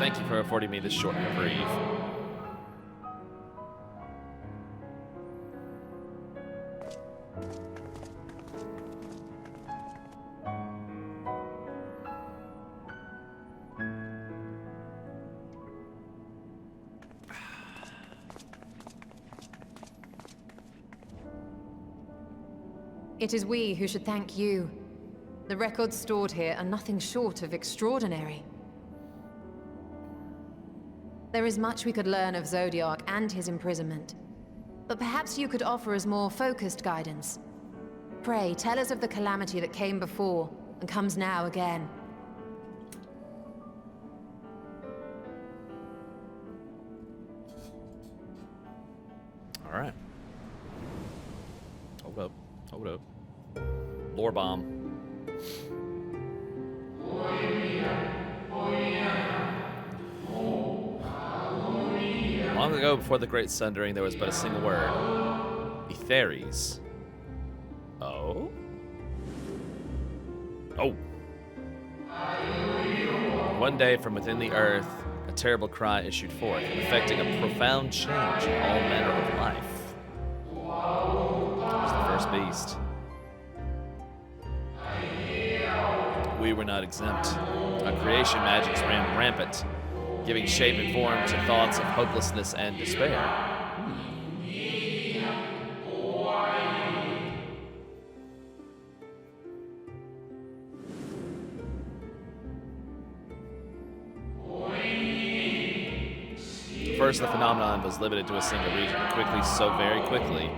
Thank you for affording me this short reprieve. It is we who should thank you. The records stored here are nothing short of extraordinary. There is much we could learn of Zodiark and his imprisonment, but perhaps you could offer us more focused guidance. Pray, tell us of the calamity that came before, and comes now again. Alright. Hold up. Hold up. Lore bomb. Long ago, before the Great Sundering, there was but a single word. Etheres. Oh? Oh. One day, from within the earth, a terrible cry issued forth, effecting a profound change in all manner of life. It was the first beast. We were not exempt. Our creation magics ran rampant, giving shape and form to thoughts of hopelessness and despair. First, the phenomenon was limited to a single region, very quickly,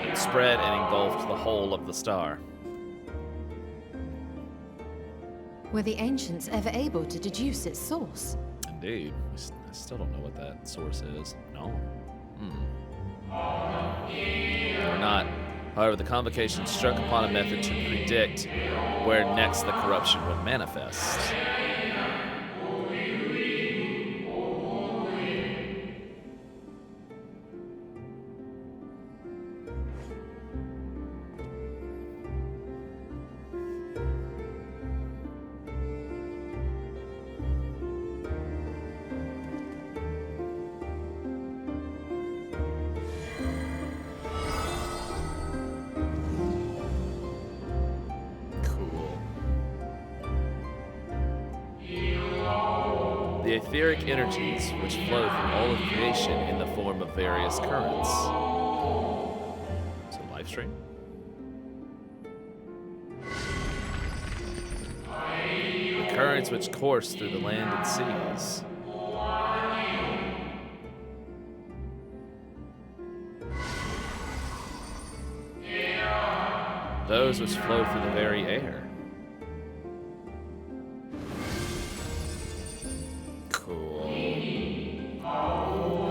it spread and engulfed the whole of the star. Were the ancients ever able to deduce its source? Indeed. I still don't know what that source is. No. Or not. However, the convocation struck upon a method to predict where next the corruption would manifest. The etheric energies which flow from all of creation in the form of various currents. So, live stream? The currents which course through the land and seas. Those which flow through the very air.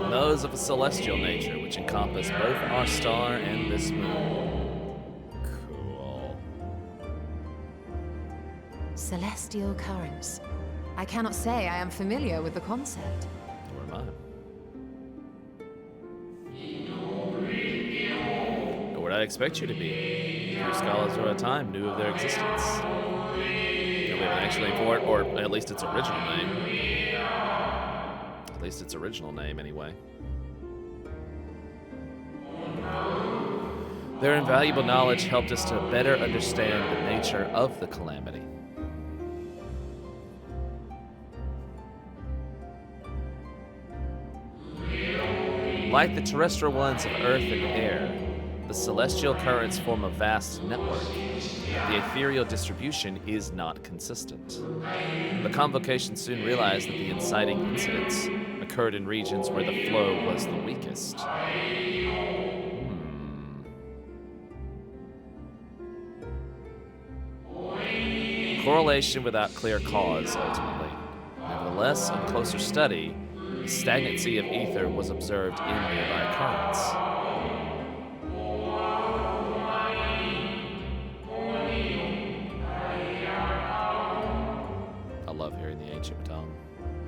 Those of a celestial nature, which encompass both our star and this moon. Cool. Celestial currents. I cannot say I am familiar with the concept. Or am I? Nor would I expect you to be. Few scholars of our time knew of their existence. And we have an actual name for it, or at least its original name. At least its original name, anyway. Their invaluable knowledge helped us to better understand the nature of the calamity. Like the terrestrial ones of earth and air, the celestial currents form a vast network. The ethereal distribution is not consistent. The convocation soon realized that the inciting incidents occurred in regions where the flow was the weakest. Correlation without clear cause, ultimately. Nevertheless, on closer study, the stagnancy of ether was observed in nearby currents. I love hearing the ancient tongue.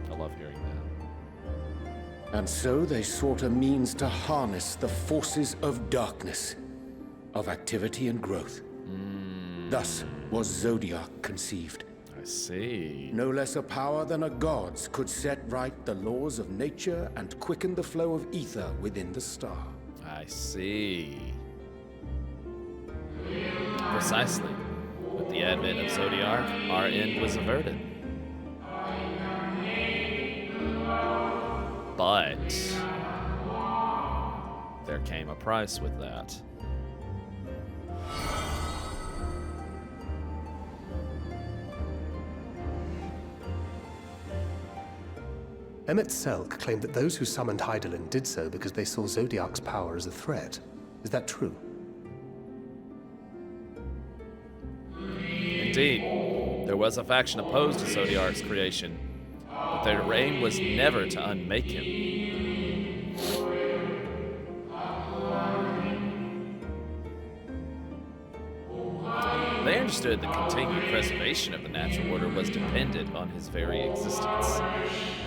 I love hearing that. And so they sought a means to harness the forces of darkness, of activity and growth. Thus was Zodiark conceived. I see. No less a power than a god's could set right the laws of nature and quicken the flow of ether within the star. I see. Precisely. With the advent of Zodiark, our end was averted. But there came a price with that. Emmett Selk claimed that those who summoned Hydaelyn did so because they saw Zodiark's power as a threat. Is that true? Indeed, there was a faction opposed to Zodiark's creation, but their aim was never to unmake him. They understood the continued preservation of the natural order was dependent on his very existence.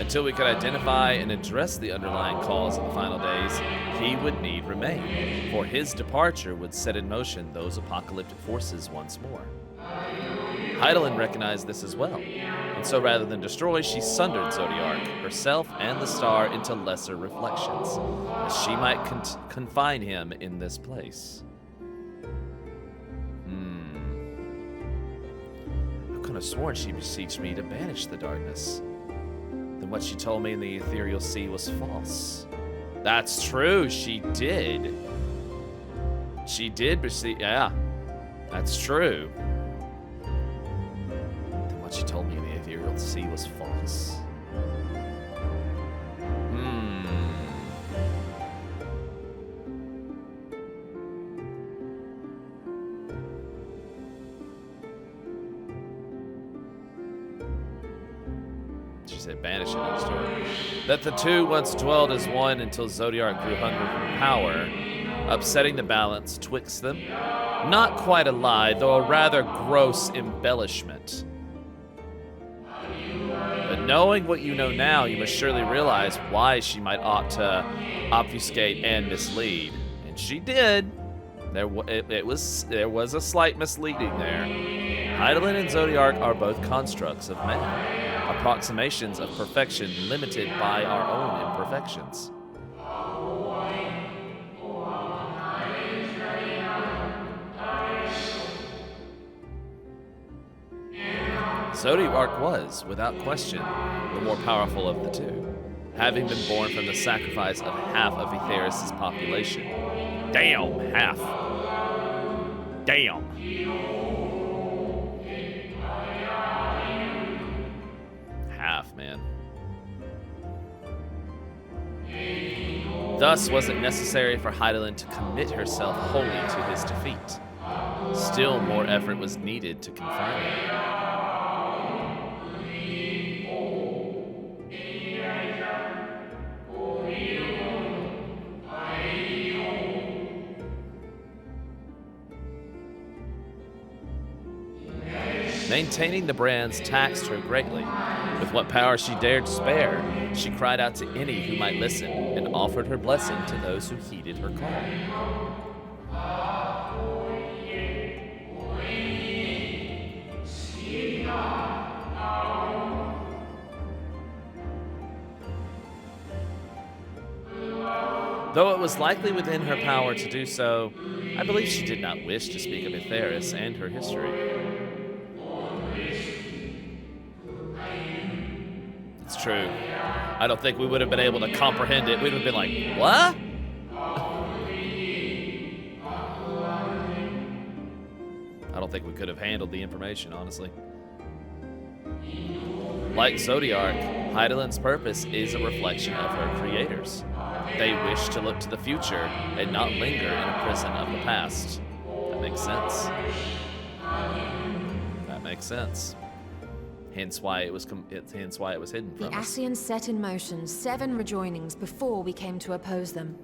Until we could identify and address the underlying cause of the final days, he would need remain, for his departure would set in motion those apocalyptic forces once more. Hydaelyn recognized this as well, and so rather than destroy, she sundered Zodiark, herself and the star, into lesser reflections, as she might confine him in this place. I could have sworn she beseeched me to banish the darkness. Then what she told me in the ethereal sea was false. That's true, she did. She did beseech, yeah, that's true. Then what she told me in the ethereal sea was false. She said banish it, understood. That the two once dwelled as one until Zodiark grew hungry for power, upsetting the balance twixt them. Not quite a lie, though a rather gross embellishment. But knowing what you know now, you must surely realize why she might opt to obfuscate and mislead. And she did. There was a slight misleading there. Hydaelyn and Zodiark are both constructs of man, approximations of perfection limited by our own imperfections. Zodiark was, without question, the more powerful of the two, having been born from the sacrifice of half of Aetheris' population. Damn, half. Damn. Half, man. Thus was it necessary for Hydaelyn to commit herself wholly to his defeat. Still more effort was needed to confine him. Maintaining the brands taxed her greatly. With what power she dared spare, she cried out to any who might listen and offered her blessing to those who heeded her call. Though it was likely within her power to do so, I believe she did not wish to speak of Aetheris and her history. It's true. I don't think we would have been able to comprehend it. We'd have been like, what? I don't think we could have handled the information, honestly. Like Zodiark, Hydaelyn's purpose is a reflection of her creators. They wish to look to the future and not linger in a prison of the past. That makes sense. That makes sense. Hence why it was hidden from The us. Ascians set in motion 7 rejoinings before we came to oppose them.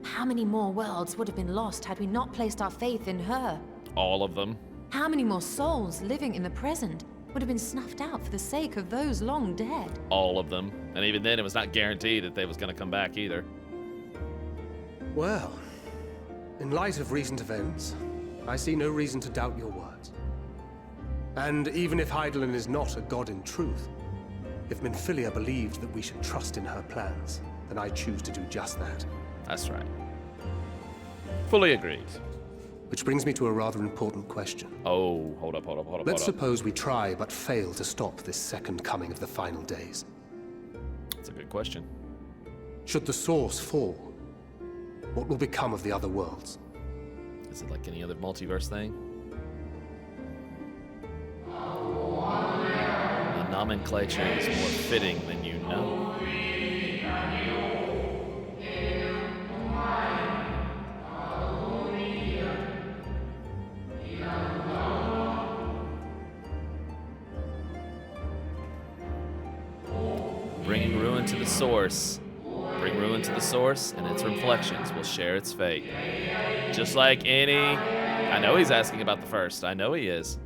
How many more worlds would have been lost had we not placed our faith in her? All of them. How many more souls living in the present would have been snuffed out for the sake of those long dead? All of them. And even then, it was not guaranteed that they was going to come back either. Well, in light of recent events, I see no reason to doubt your words. And even if Hydaelyn is not a god in truth, if Minfilia believed that we should trust in her plans, then I choose to do just that. That's right. Fully agreed. Which brings me to a rather important question. Oh, hold up. Let's suppose we try but fail to stop this second coming of the final days. That's a good question. Should the source fall, what will become of the other worlds? Is it like any other multiverse thing? The nomenclature is more fitting than you know. Bring ruin to the source. Bring ruin to the source, and its reflections will share its fate. Just like any... I know he's asking about the first. I know he is.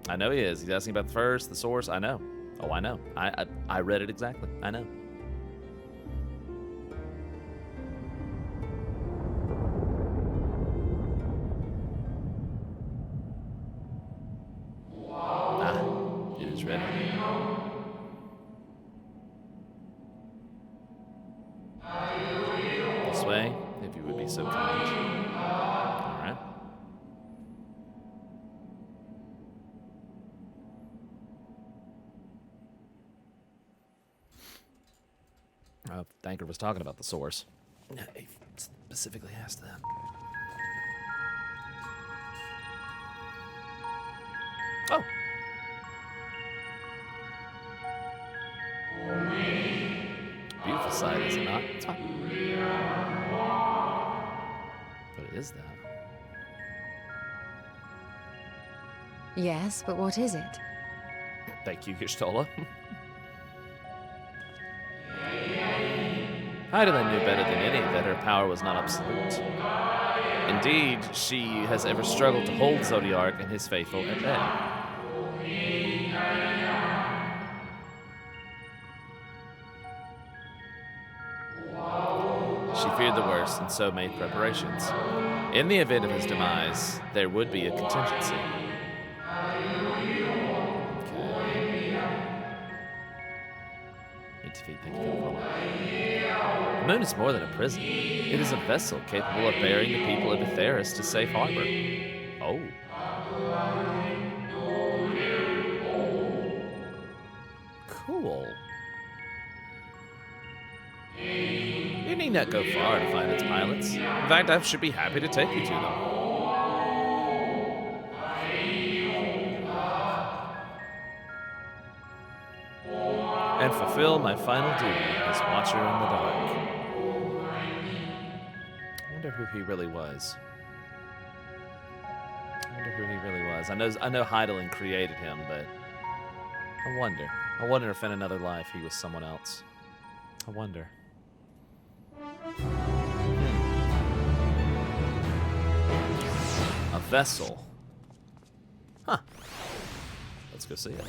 He's asking about the first, the source. I know. Oh, I know. I read it exactly. I know. It is ready. This way, if you would be so kind. All right. Thanker was talking about the source. He specifically asked that. Oh. Beautiful sight, is it not? It's fine. What is that? Yes, but what is it? Thank you, Gishtola. Hydaelyn knew better than any that her power was not absolute. Indeed, she has ever struggled to hold Zodiark and his faithful at bay. She feared the worst and so made preparations. In the event of his demise, there would be a contingency. Thank you for the follow. The moon is more than a prison. It is a vessel capable of bearing the people of Etheirys to safe harbor. Oh. Cool. You need not go far to find its pilots. In fact, I should be happy to take you to them. And fulfill my final duty as Watcher in the Dark. I wonder who he really was. I know Hydaelyn created him, but I wonder if in another life he was someone else. I wonder. A vessel. Huh. Let's go see it.